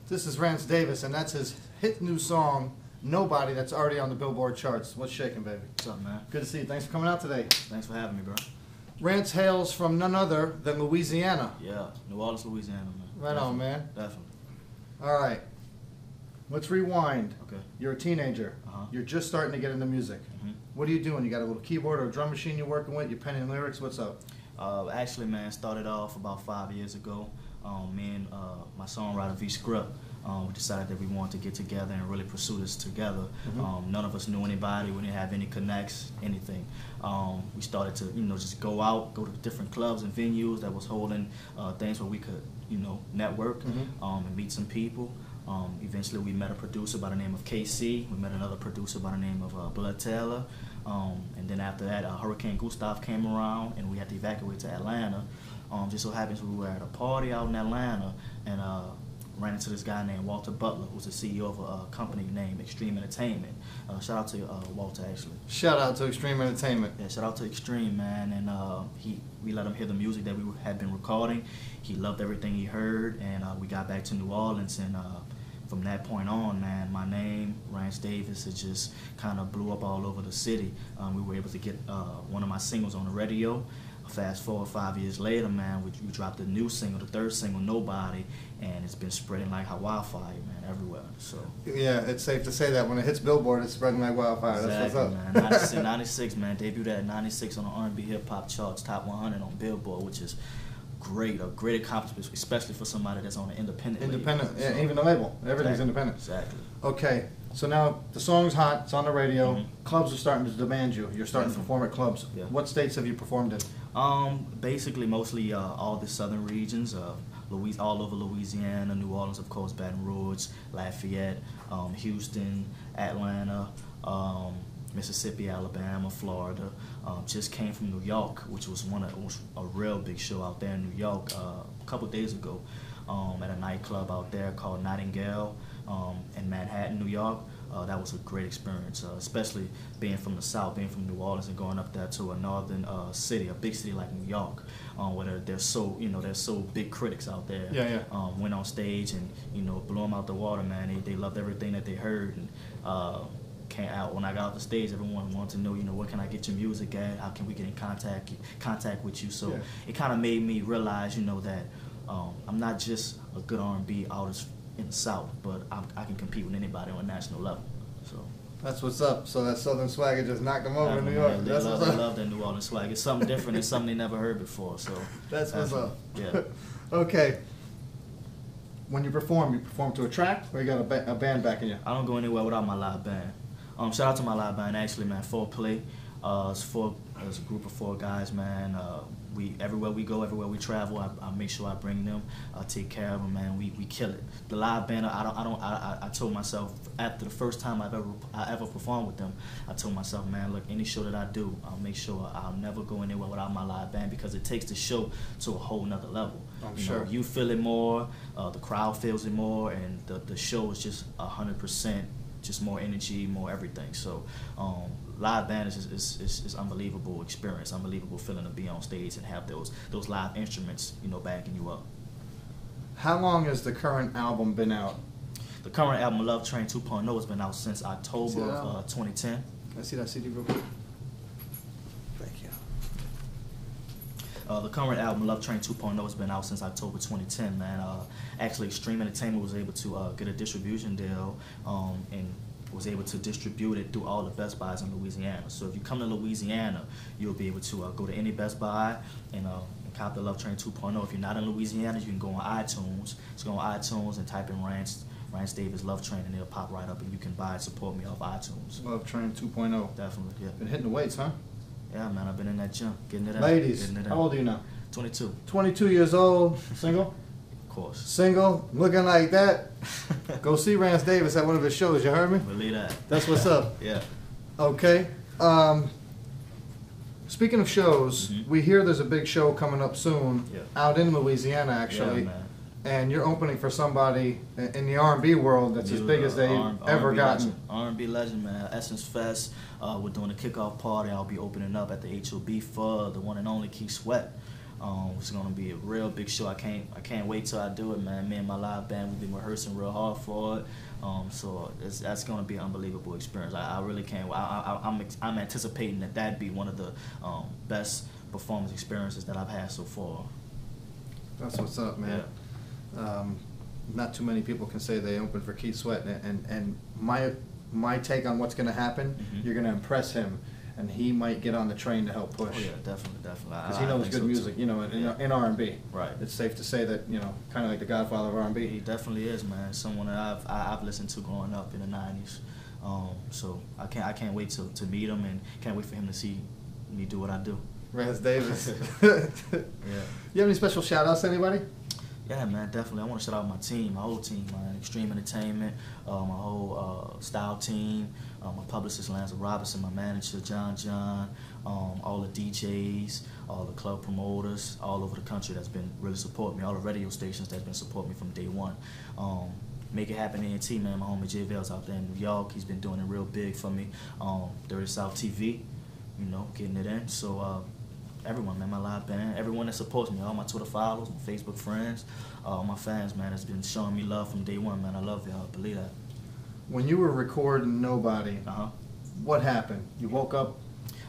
This is Rantz Davis, and that's his hit new song, Nobody, that's already on the Billboard charts. What's shaking, baby? What's up, man? Good to see you. Thanks for coming out today. Thanks for having me, bro. Rantz hails from none other than Louisiana. Yeah, New Orleans, Louisiana, man. Right Definitely. on, man. Definitely. All right. Let's rewind. Okay. You're a teenager. You're just starting to get into music. What are you doing? You got a little keyboard or a drum machine you're working with? You're penning lyrics? What's up? Actually, man, started off about 5 years ago. Me and my songwriter V Script, we decided that we wanted to get together and really pursue this together. None of us knew anybody. We didn't have any connects, anything. We started to, just go out, go to different clubs and venues that was holding things where we could, network and meet some people. Eventually, we met a producer by the name of KC. We met another producer by the name of Blood Taylor. And then after that, Hurricane Gustav came around, and we had to evacuate to Atlanta. Just so happens we were at a party out in Atlanta and ran into this guy named Walter Butler, who's the CEO of a company named Extreme Entertainment. Shout out to Walter, actually. Shout out to Extreme Entertainment. Yeah, shout out to Extreme, man. And we let him hear the music that we had been recording. He loved everything he heard, and we got back to New Orleans, and from that point on, man, my name, Rantz Davis, it just kind of blew up all over the city. We were able to get one of my singles on the radio. Fast forward 5 years later, man, we dropped a new single, the third single, Nobody, and it's been spreading like wildfire, man, everywhere. So yeah, it's safe to say that when it hits Billboard, it's spreading like wildfire. Exactly, that's what's up. Man. 96, man, debuted at 96 on the R&B hip hop charts, top 100 on Billboard, which is great, a great accomplishment, especially for somebody that's on an independent label. Yeah, So, even the label, everything's exactly, independent. Exactly. Okay, so now the song's hot, it's on the radio, clubs are starting to demand you, you're starting to perform at clubs. Yeah. What states have you performed in? Basically, mostly all the southern regions, all over Louisiana, New Orleans, of course, Baton Rouge, Lafayette, Houston, Atlanta, Mississippi, Alabama, Florida. Just came from New York, which was a real big show out there in New York a couple days ago at a nightclub out there called Nightingale in Manhattan, New York. That was a great experience, especially being from the South, being from New Orleans, and going up there to a northern city, a big city like New York, where there's so big critics out there. Yeah, yeah. Went on stage and blew them out the water, man. They loved everything that they heard, and when I got off the stage, everyone wanted to know, where can I get your music at? How can we get in contact with you? So it kind of made me realize, that I'm not just a good R&B artist in the South, but I can compete with anybody on a national level. So that's what's up. So that Southern swagger just knocked them over in New York. They love that New Orleans swag. It's something different and something they never heard before. So that's what's up. Yeah. Okay. When you perform to a track, or you got a band backing you? I don't go anywhere without my live band. Shout out to my live band, actually, man. Foreplay. It's a group of 4 guys, man. Everywhere we go, everywhere we travel, I make sure I bring them. I take care of them, man. We kill it. The live band, I told myself after the first time I ever performed with them, I told myself, man, look, any show that I do, I'll make sure I'll never go anywhere without my live band, because it takes the show to a whole nother level. I'm sure. You feel it more, the crowd feels it more, and the show is just 100%. Just more energy, more everything. So live band is unbelievable experience, unbelievable feeling to be on stage and have those live instruments, backing you up. How long has the current album been out? The current album, Love Train 2.0, has been out since October of 2010. Can I see that CD real quick? Thank you. The current album, Love Train 2.0, has been out since October 2010, man. Actually, Extreme Entertainment was able to get a distribution deal and was able to distribute it through all the Best Buys in Louisiana. So if you come to Louisiana, you'll be able to go to any Best Buy and cop the Love Train 2.0. If you're not in Louisiana, you can go on iTunes. Just go on iTunes and type in Rantz Davis Love Train, and it'll pop right up, and you can buy it, support me off iTunes. Love Train 2.0. Definitely, yeah. Been hitting the weights, huh? Yeah, man, I've been in that gym, getting it out. Ladies, how old are you now? 22. 22 years old, single? Of course. Single, looking like that. Go see Rantz Davis at one of his shows, you heard me? Believe that. That's what's up. Yeah. Okay. Speaking of shows, we hear there's a big show coming up soon out in Louisiana, actually. Yeah, man. And you're opening for somebody in the R&B world that's as big as they've ever gotten. R&B legend, man. Essence Fest. We're doing a kickoff party. I'll be opening up at the HOB for the one and only Keith Sweat. It's gonna be a real big show. I can't wait till I do it, man. Me and my live band, we've been rehearsing real hard for it. So that's gonna be an unbelievable experience. I really can't. I'm anticipating that'd be one of the best performance experiences that I've had so far. That's what's up, man. Yeah. Not too many people can say they open for Keith Sweat, and my take on what's gonna happen, you're gonna impress him. And he might get on the train to help push. Oh yeah, definitely. Because he knows good music, you know, in R&B. Right. It's safe to say that, you know, kind of like the godfather of R&B. He definitely is, man. Someone that I've listened to growing up in the '90s. So I can't wait to meet him, and can't wait for him to see me do what I do. Rantz Davis. Yeah. You have any special shout outs to anybody? Yeah, man, definitely. I want to shout out my team, my whole team, man. Extreme Entertainment, my whole style team, my publicist, Lance Robinson, my manager, John, all the DJs, all the club promoters all over the country that's been really supporting me, all the radio stations that's been supporting me from day one. Make It Happen ENT, man, my homie J Vale's out there in New York. He's been doing it real big for me. Dirty South TV, you know, getting it in. So, everyone, man, my live band, everyone that supports me, all my Twitter followers, my Facebook friends, all my fans, man, that's been showing me love from day one, man. I love y'all. Believe that. When you were recording Nobody, what happened? You woke up?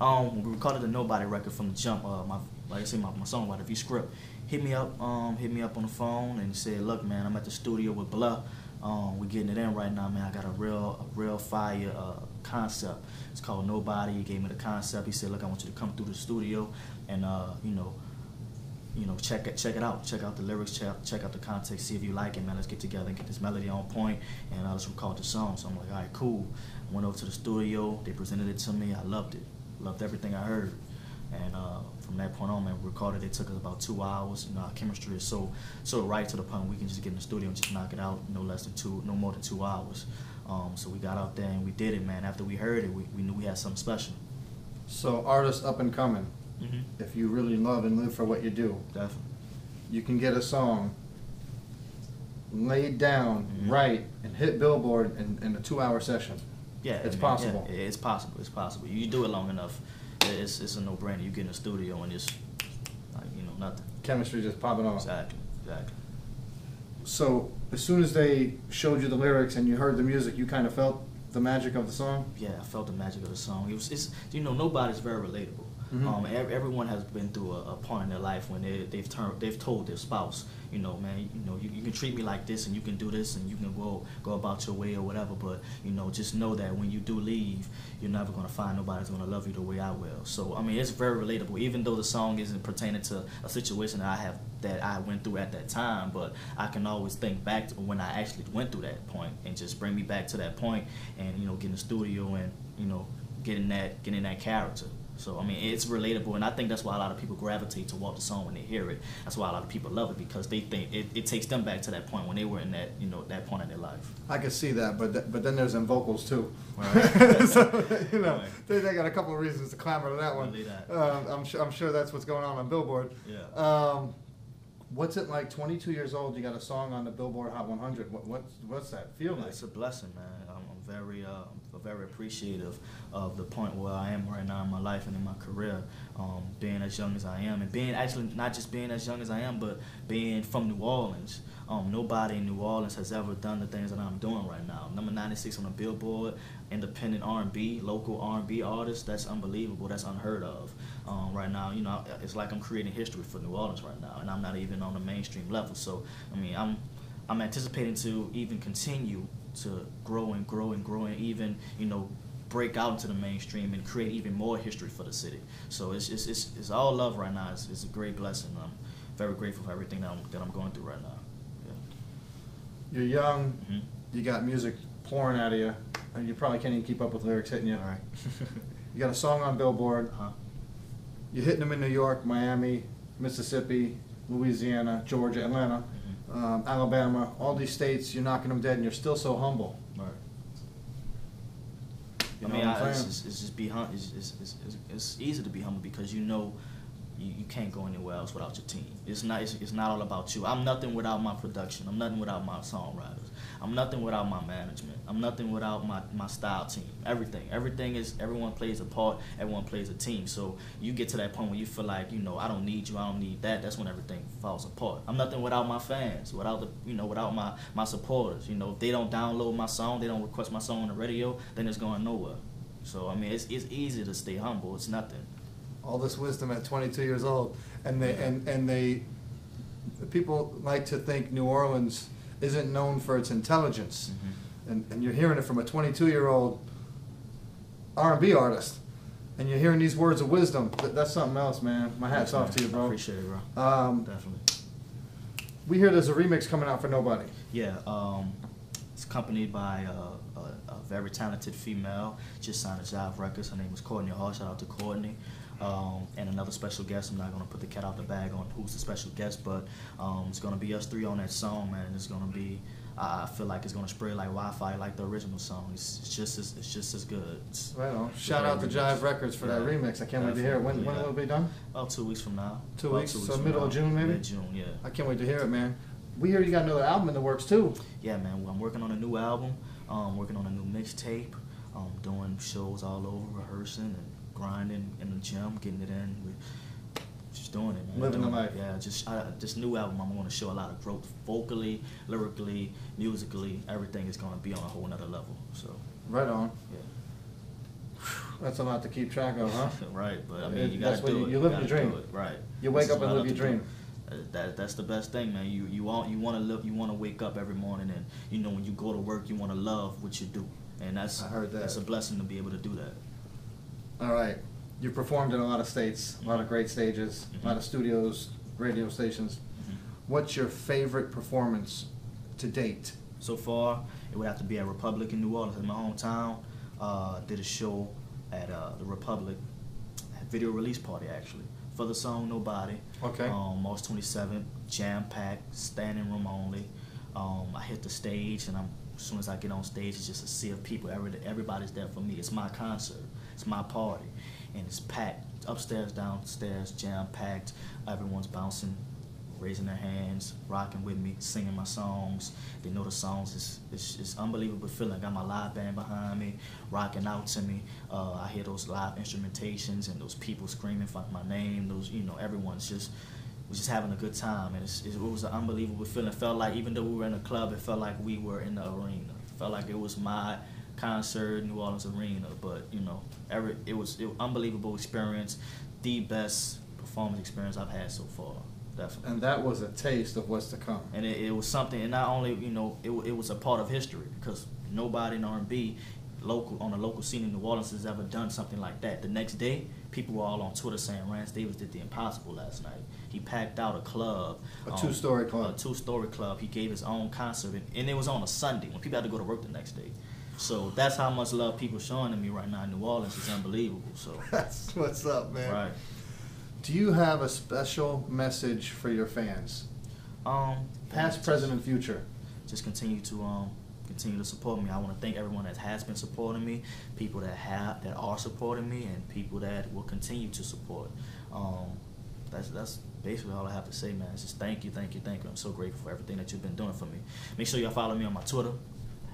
We recorded the Nobody record from the jump. Like I said, my songwriter, V Script, hit me up on the phone and said, "Look, man, I'm at the studio with Blah. We're getting it in right now, man. I got a real fire concept. It's called Nobody." He gave me the concept. He said, "Look, I want you to come through the studio and check it out. Check out the lyrics. Check out the context. See if you like it, man. Let's get together and get this melody on point, and let's record the song." So I'm like, "All right, cool." I went over to the studio. They presented it to me. I loved it. Loved everything I heard. And from that point on, man, we recorded. It took us about 2 hours. You know, our chemistry is so right to the point we can just get in the studio and just knock it out no more than 2 hours. So we got out there and we did it, man. After we heard it, we knew we had something special. So artists up and coming, if you really love and live for what you do, Definitely. you can get a song laid down, right, and hit Billboard in a 2-hour session. Yeah, it's possible. Yeah, it's possible. It's possible. You do it long enough, it's a no-brainer. You get in the studio and it's like, nothing. Chemistry just popping off. Exactly. So as soon as they showed you the lyrics and you heard the music, you kind of felt the magic of the song? Yeah, I felt the magic of the song. It's Nobody's very relatable. Everyone has been through a point in their life when they've told their spouse, man, you can treat me like this and you can do this and you can go about your way or whatever, but just know that when you do leave, you're never gonna find nobody that's gonna love you the way I will. So I mean, it's very relatable, even though the song isn't pertaining to a situation that I went through at that time, but I can always think back to when I actually went through that point and just bring me back to that point and get in the studio and getting that character. So I mean, it's relatable, and I think that's why a lot of people gravitate toward the song when they hear it. That's why a lot of people love it, because they think it takes them back to that point when they were in that that point in their life. I can see that, but then there's them vocals too. Right. So, they got a couple of reasons to clamor to that one. I'm sure that's what's going on Billboard. Yeah. What's it like? 22 years old, you got a song on the Billboard Hot 100. What's that feel like? It's a blessing, man. I'm very appreciative of the point where I am right now in my life and in my career, being as young as I am, and being actually not just being as young as I am, but being from New Orleans. Nobody in New Orleans has ever done the things that I'm doing right now. Number 96 on the Billboard, independent R&B, local R&B artist. That's unbelievable. That's unheard of. Right now, it's like I'm creating history for New Orleans right now, and I'm not even on the mainstream level. So, I mean, I'm anticipating to even continue to grow and grow and grow, and even break out into the mainstream and create even more history for the city. So it's all love right now. It's a great blessing. I'm very grateful for everything that I'm going through right now. Yeah. You're young. You got music pouring out of you, and you probably can't even keep up with lyrics hitting you. All right. You got a song on Billboard. You're hitting them in New York, Miami, Mississippi, Louisiana, Georgia, Atlanta, Alabama, all these states. You're knocking them dead, and you're still so humble. Right. You know it's easy to be humble because you know you can't go anywhere else without your team. It's not all about you. I'm nothing without my production. I'm nothing without my songwriters. I'm nothing without my management. I'm nothing without my style team. Everything is, everyone plays a part, everyone plays a team. So you get to that point where you feel like, you know, I don't need you, I don't need that. That's when everything falls apart. I'm nothing without my fans, without without my supporters. You know, if they don't download my song, they don't request my song on the radio, then it's going nowhere. So I mean, it's easy to stay humble. It's nothing. All this wisdom at 22 years old, and they people like to think New Orleans isn't known for its intelligence, and you're hearing it from a 22-year-old R&B artist, and you're hearing these words of wisdom. That's something else, man. My hat's off to you, bro. I appreciate it, bro. Definitely. We hear there's a remix coming out for Nobody. Yeah, it's accompanied by a very talented female. Just signed a Jive Records. Her name is Courtney Hall. Shout out to Courtney. And another special guest. I'm not going to put the cat out the bag on who's the special guest, but it's going to be us three on that song, man. It's going to be, I feel like it's going to spread like Wi-Fi, like the original song. It's just as good. Right on. Shout out to Jive Records for that remix. I can't wait to hear it. When will it be done? About 2 weeks from now. 2 weeks? So middle of June, maybe? Mid-June, yeah. I can't wait to hear it, man. We hear you got another album in the works, too. Yeah, man. I'm working on a new album. Working on a new mixtape. Doing shows all over, rehearsing and grinding in the gym, getting it in, just doing it, man. Living the life. Yeah, this new album, I'm going to show a lot of growth, vocally, lyrically, musically. Everything is going to be on a whole nother level. So. Right on. Yeah. That's a lot to keep track of, huh? Right, but I mean, you got to do it. You live your dream. Right. You wake up and live your dream. That's the best thing, man. You want to wake up every morning, and you know when you go to work, you want to love what you do, and I heard that. It's a blessing to be able to do that. All right. You've performed in a lot of states, a lot of great stages, a lot of studios, radio stations. What's your favorite performance to date? So far, it would have to be at Republic in New Orleans, in my hometown. Did a show at the Republic, video release party actually, for the song Nobody. Okay. March 27th, jam-packed, standing room only. I hit the stage, and as soon as I get on stage, it's just a sea of people. Everybody's there for me. It's my concert. It's my party, and it's packed, upstairs, downstairs, jam-packed. Everyone's bouncing, raising their hands, rocking with me, singing my songs. They know the songs. It's unbelievable feeling. I got my live band behind me, rocking out to me. I hear those live instrumentations and those people screaming for my name. Those, everyone's just having a good time, and it was an unbelievable feeling. It felt like, even though we were in a club, it felt like we were in the arena. It felt like it was my concert, New Orleans Arena, but it was an unbelievable experience, the best performance experience I've had so far, definitely. And that was a taste of what's to come. And it was something, and not only it was a part of history, because nobody in R&B on the local scene in New Orleans has ever done something like that. The next day, people were all on Twitter saying Rantz Davis did the impossible last night. He packed out a club, a two-story club. A two-story club. He gave his own concert, and it was on a Sunday when people had to go to work the next day. So that's how much love people are showing to me right now in New Orleans. It's unbelievable. So that's what's up, man. Right. Do you have a special message for your fans? Past, present, and future. Just continue to support me. I want to thank everyone that has been supporting me, people that are supporting me, and people that will continue to support. That's basically all I have to say, man. It's just thank you. I'm so grateful for everything that you've been doing for me. Make sure y'all follow me on my Twitter,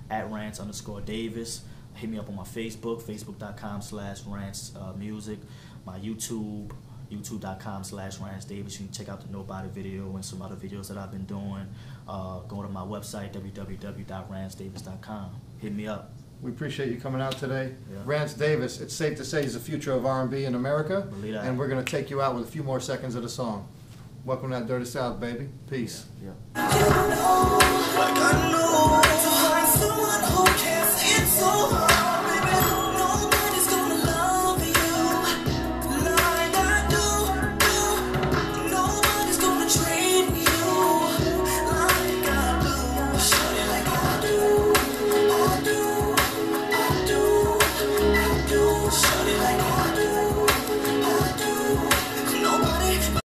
at Rantz_Davis. Hit me up on my Facebook, facebook.com/Rantz Music. My YouTube, youtube.com/Rantz Davis. You can check out the Nobody video and some other videos that I've been doing. Go to my website, www.rantzdavis.com. Hit me up. We appreciate you coming out today. Yeah. Rantz Davis, it's safe to say he's the future of R&B in America. Believe that. And we're going to take you out with a few more seconds of the song. Welcome to that Dirty South, baby. Peace. Yeah. I know to find someone who cares, it's so hard.